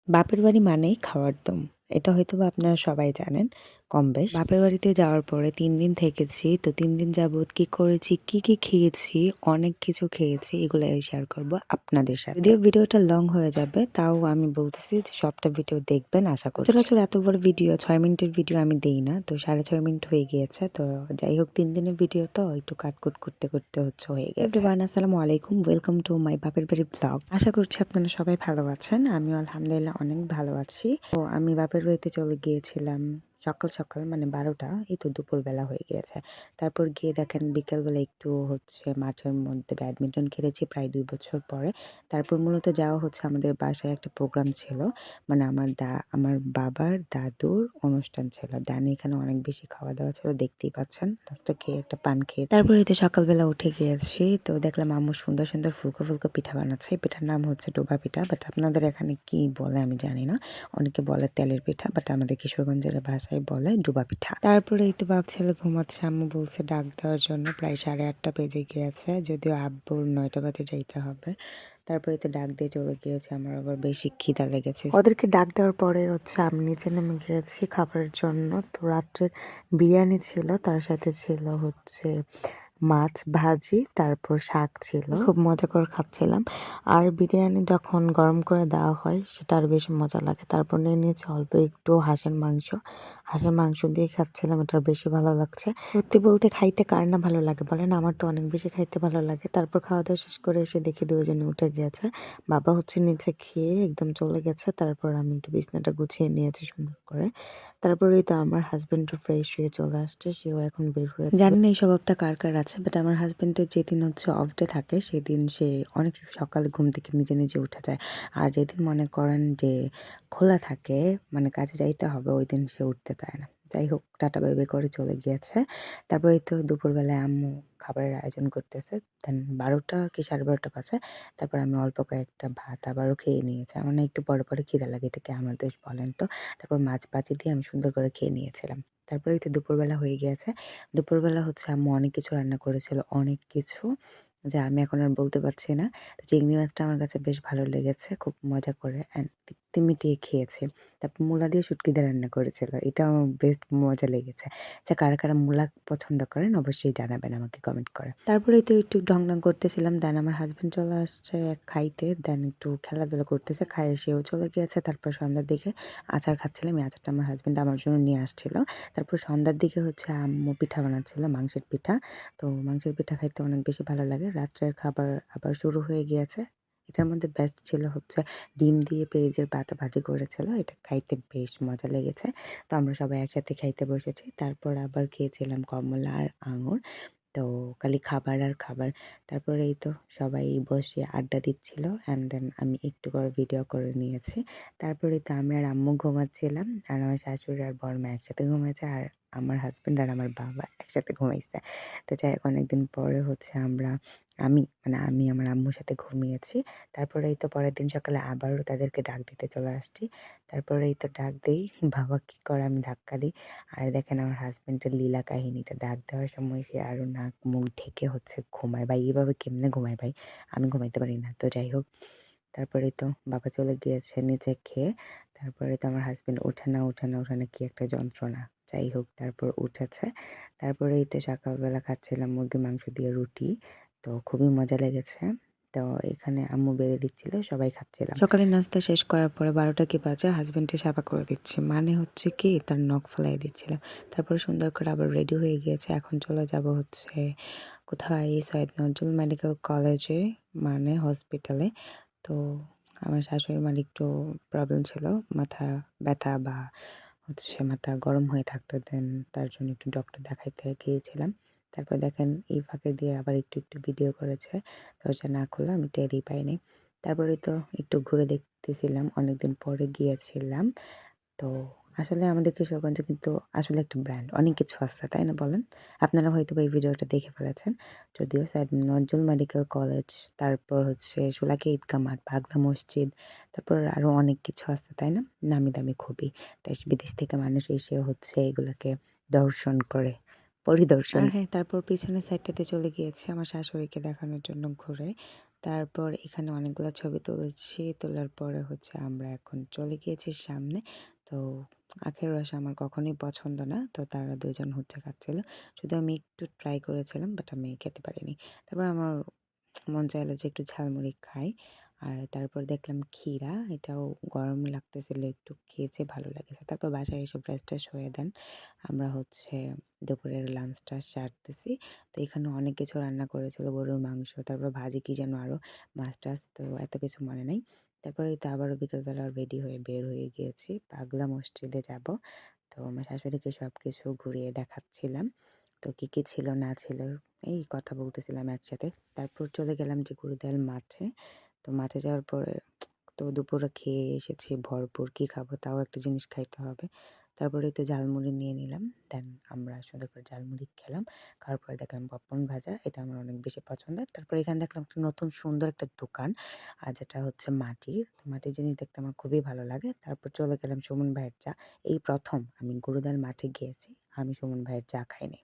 বাপের বাড়ি মানেই খাওয়ার দম। এটা হয়তোবা আপনারা সবাই জানেন কমবেশ। বাপের বাড়িতে যাওয়ার পরে ৩ দিন থেকেছি। তো ৩ দিন যাবৎ কি করেছি, কি খেয়েছি, অনেক কিছু খেয়েছি। এগুলো শেয়ার করব আপনাদের সাথে। যদিও ভিডিওটা লং হয়ে যাবে, তাও আমি বলতেছি যে সবটা ভিডিও দেখবেন আশা করছি। সচরাচর এত বড় ভিডিও ৬ মিনিটের ভিডিও আমি দেই না। তো ৬.৫ মিনিট হয়ে গিয়েছে। তো যাই হোক ৩ দিনের ভিডিও তো একটু কাটকুট করতে হচ্ছে হয়ে গেছে। এভরিওয়ান আসসালামু আলাইকুম। ওয়েলকাম টু মাই বাপের বাড়ি ব্লগ। আশা করছি আপনারা সবাই ভালো আছেন। আমিও আলহামদুলিল্লাহ অনেক ভালো আছি। তো আমি বাপের বাড়িতে চলে গিয়েছিলাম সকাল মানে ১২টা, এই তো দুপুরবেলা হয়ে গিয়েছে। তারপর গিয়ে দেখেন বিকেলবেলা একটু মাঠের মধ্যে ব্যাডমিন্টন খেলেছি প্রায় ২ বছর পরে। তারপর মূলত যাওয়া আমাদের বাসায় একটা প্রোগ্রাম ছিল। মানে আমার বাবার দাদুর অনুষ্ঠান ছিল। এখানে অনেক বেশি খাওয়া-দাওয়া ছিল, দেখতেই পাচ্ছেন। লাস্টে খেয়ে একটা পান খেয়েছি। তারপরে এই তো সকালবেলা উঠে গিয়েছি। তো দেখলাম আম্মু সুন্দর ফুলকো পিঠা বানাচ্ছে। এই পিঠার নাম হচ্ছে ডোবা পিঠা। বাট আপনাদের এখানে কি বলে আমি জানি না। অনেকে বলে তেলের পিঠা, বাট আমাদের কিশোরগঞ্জের ভাষায় বলে ডোবা পিঠা। তারপরে এই তো বাপ ছেলে ঘুমাচ্ছে, আম্মু বলছে ডাক দেওয়ার জন্য। প্রায় 8:30 বেজে গিয়েছে, যদিও আব্বুর 9টা বাজে যাইতে হবে। তারপরে তো ডাক দিয়ে চলে গিয়েছে, আমার আবার বেশি খিদা লেগেছে। ওদেরকে ডাক দেওয়ার পরে আমি নিচে নেমে গিয়েছি খাবারের জন্য। তো রাত্রের বিরিয়ানি ছিল, তার সাথে ছিল মাছ ভাজি, তারপর শাক ছিল। খুব মজা করে খাচ্ছিলাম। আর বিরিয়ানি যখন গরম করে দেওয়া হয় সেটা আরো বেশি মজা লাগে। তারপর নিয়ে নিয়েছি অল্প একটু হাঁসের মাংস। হাঁসের মাংস দিয়ে খাচ্ছিলাম, এটা বেশি ভালো লাগছে। সত্যি বলতে খাইতে কার না ভালো লাগে বলেন? আমার তো অনেক বেশি খাইতে ভালো লাগে। তারপর খাওয়া-দাওয়া শেষ করে এসে দেখি ২ জনে উঠে গিয়েছে। বাবা নিচে খেয়ে একদম চলে গেছে। তারপর আমি একটু বিছানাটা গুছিয়ে নিয়েছি সুন্দর করে। তারপরেই তো আমার হাসব্যান্ডও ফ্রেশ হয়ে চলে আসছে। সেও এখন বের হয়ে জানি না এই স্বভাবটা কার আছে। বাট আমার হাসব্যান্ডের যেদিন অফ ডে থাকে সেদিন সে অনেক সকালে ঘুম থেকে নিজে উঠে যায়। আর যেদিন মনে করেন যে খোলা থাকে, মানে কাজে যাইতে হবে, ওইদিন সে উঠতে চায় না। যাই হোক টাটা বাই বাই করে চলে গিয়েছে। তারপরেই তো দুপুরবেলায় আম্মু খাবারের আয়োজন করতেছে। দেন ১২টা কি ১২:৩০ বাজে। তারপর আমি অল্প কয়েকটা ভাত আবারও খেয়ে নিয়েছি। আমার না একটু পরে খিদা লাগে, এটা কি আমার দোষ বলেন তো? তারপর মাছ ভাজি দিয়ে আমি সুন্দর করে খেয়ে নিয়েছিলাম। তারপরেই তো দুপুরবেলা হয়ে গিয়েছে। দুপুরবেলা আম্মু অনেক কিছু রান্না করেছিল, অনেক কিছু যা আমি এখন আর বলতে পারছি না। তো চিংড়ি মাছটা আমার কাছে বেশ ভালো লেগেছে। খুব মজা করে অ্যান্ড তৃপ্তি মিটিয়ে খেয়েছি। তারপর মূলা দিয়ে শুটকি দিয়ে রান্না করেছিল। এটাও আমার বেশ মজা লেগেছে। আচ্ছা কারা মূলা পছন্দ করেন অবশ্যই জানাবেন আমাকে কমেন্ট করে। তারপরেই তো একটু ঢং করতেছিলাম। দেন আমার হাসব্যান্ড চলে আসছে খাইতে। দেন একটু খেলাধুলা করতেছে। খাইয়ে সেও চলে গিয়েছে। তারপর সন্ধ্যার দিকে আচার খাচ্ছিলাম। এই আচারটা আমার হাসব্যান্ড আমার জন্য নিয়ে আসছিল। তারপর সন্ধ্যার দিকে আম্মু পিঠা বানাচ্ছিল, মাংসের পিঠা। তো মাংসের পিঠা খাইতে অনেক বেশি ভালো লাগে। রাত্রের খাবার আবার শুরু হয়ে গিয়েছে। এটার মধ্যে বেস্ট ছিল ডিম দিয়ে পেঁয়াজের পাতা ভাজি করেছিল। এটা খাইতে বেশ মজা লেগেছে। তো আমরা সবাই একসাথে খাইতে বসেছি। তারপর আবার খেয়েছিলাম কমলা আর আঙুর। তো খালি খাবার আর খাবার। তারপরে এই তো সবাই বসে আড্ডা দিচ্ছিল অ্যান্ড দেন আমি একটু করে ভিডিও করে নিয়েছি। তারপরে তো আমি আর আম্মু ঘুমাচ্ছিলাম। আর আমার শাশুড়ি আর বড়মা একসাথে ঘুমাইছে। আর আমার হাসব্যান্ড আর আমার বাবা একসাথে ঘুমাইছে। তো যাই হোক অনেকদিন পরে আমি আমার আম্মুর সাথে ঘুমিয়েছি। তারপরে এই তো পরের দিন সকালে আবারও তাদেরকে ডাক দিতে চলে আসছি। তারপরে এই তো ডাক দেই, বাবা কি করে আমি ধাক্কা দিই। আর দেখেন আমার হাসব্যান্ডের লীলা কাহিনীটা, ডাক দেওয়ার সময় সে আরো নাক মুখ ঢেকে ঘুমায়। ভাই এভাবে কেমনে ঘুমায় ভাই? আমি ঘুমাইতে পারি না। তো যাই হোক তারপরেই তো বাবা চলে গিয়েছে নিচে খেয়ে। তারপরে তো আমার হাসব্যান্ড ওঠে না কি একটা যন্ত্রণা। যাই হোক তারপর উঠেছে। তারপরে এই তো সকালবেলা খাচ্ছিলাম মুরগির মাংস দিয়ে রুটি। তো খুবই মজা লেগেছে। তো এখানে আম্মু বেড়ে দিচ্ছিল, সবাই খাচ্ছিলাম। সকালের নাস্তা শেষ করার পরে ১২টা কি বাজে, হাসব্যান্ডকে সাফা করে দিচ্ছি। মানে কি তার নখ ফেলাই দিচ্ছিলাম। তারপরে সুন্দর করে আবার রেডি হয়ে গিয়েছে। এখন চলে যাব কোথায়? সৈয়দ নজরুল মেডিকেল কলেজে, মানে হসপিটালে। তো আমার শাশুড়ি মার একটু প্রবলেম ছিল, মাথা ব্যথা বা মাথা গরম হয়ে থাকতো। দেন তার জন্য একটু ডক্টর দেখাইতে গিয়েছিলাম। তারপর দেখেন এই ফাঁকে দিয়ে আবার একটু ভিডিও করেছে। দরজা না খুলে আমি টেরই পাইনি। তারপরে তো একটু ঘুরে দেখতেছিলাম, অনেকদিন পরে গিয়েছিলাম। তো আসলে আমাদের কিশোরগঞ্জে কিন্তু আসলে একটা ব্র্যান্ড, অনেক কিছু আছে, তাই না বলেন? আপনারা হয়তোবা এই ভিডিওটা দেখে ফেলেছেন। যদিও সৈয়দ নজরুল মেডিকেল কলেজ, তারপর শোলাকিয়া ঈদগাহ মাঠ, পাগলা মসজিদ, তারপর আরো অনেক কিছু আছে, তাই না? নামি দামি খুবই। দেশ বিদেশ থেকে মানুষ এসে এগুলাকে দর্শন করে, পরিদর্শন। আর হ্যাঁ, তারপর পিছনের সাইডটাতে চলে গিয়েছি আমার শাশুড়িকে দেখানোর জন্য ঘুরে। তারপর এখানে অনেকগুলো ছবি তুলেছি। তোলার পরে হচ্ছে আমরা এখন চলে গিয়েছি সামনে। তো আখের রস আমার কখনোই পছন্দ না। তো তারা ২ জন হচ্ছে খাচ্ছিল। শুধু আমি একটু ট্রাই করেছিলাম বাট আমি খেতে পারিনি। তারপর আমার মন চাইলো যে একটু ঝালমুড়ি খাই। আর তারপর দেখলাম ক্ষীরা, এটাও গরম লাগতেছিল একটু, খেয়েছি ভালো লেগেছে। তারপর বাসায় এসে ফ্রেশ-ট্রেশ হয়ে দেন আমরা হচ্ছে দুপুরের লাঞ্চটা সারতেছি। তো এখানে অনেক কিছু রান্না করেছিল, গরুর মাংস, তারপর ভাজি কি যেন আরও, মাছ-টাছ, তো এত কিছু মনে নাই। তারপরে এই তো আবারও বিকেলবেলা রেডি হয়ে বের হয়ে গিয়েছি। পাগলা মসজিদে যাব। তো আমার শাশুড়িকে সবকিছু ঘুরিয়ে দেখাচ্ছিলাম। তো কি ছিল না ছিল এই কথা বলতেছিলাম একসাথে। তারপর চলে গেলাম যে গুরুদেয়াল মাঠে। তো মাঠে যাওয়ার পরে তো দুপুরে খেয়ে এসেছি ভরপুর। কি খাবো? তাও একটা জিনিস খাইতে হবে। তারপরে তো ঝালমুড়ি নিয়ে নিলাম। দেন আমরা সুন্দর করে ঝালমুড়ি খেলাম। খাওয়ার পরে দেখলাম পপকর্ন ভাজা। এটা আমার অনেক বেশি পছন্দের। তারপরে এখানে দেখলাম একটা নতুন সুন্দর একটা দোকান। যেটা হচ্ছে মাটির। তো মাটির জিনিস দেখতে আমার খুবই ভালো লাগে। তারপর চলে গেলাম সুমন ভাইয়ের চা। এই ১ম আমি গুরুদেয়াল মাঠে গিয়েছি। আমি সুমন ভাইয়ের চা খাই নাই।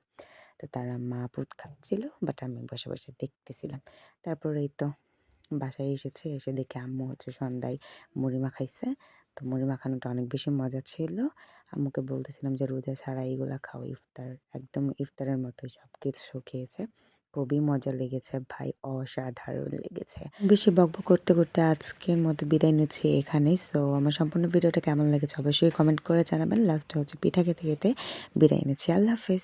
তো তারা মা পুত খাচ্ছিল বাট আমি বসে দেখতেছিলাম। তারপরে এই তো বাসায় এসেছি। এসে দেখি আম্মু হচ্ছে সন্ধ্যায় মুড়ি মাখাইছে। তো মুড়ি মাখানোটা অনেক বেশি মজা ছিল। আম্মুকে বলতেছিলাম যে রোজা ছাড়া এগুলা খাও, ইফতার একদম ইফতারের মতোই সবকিছু খেয়েছে। খুবই মজা লেগেছে ভাই, অসাধারণ লেগেছে। বেশি বকবক করতে আজকের মতো বিদায় নিচ্ছি এখানেই। সো আমার সম্পূর্ণ ভিডিওটা কেমন লেগেছে অবশ্যই কমেন্ট করে জানাবেন। লাস্টে হচ্ছে পিঠা খেতে বিদায় নিচ্ছি। আল্লাহ হাফেজ।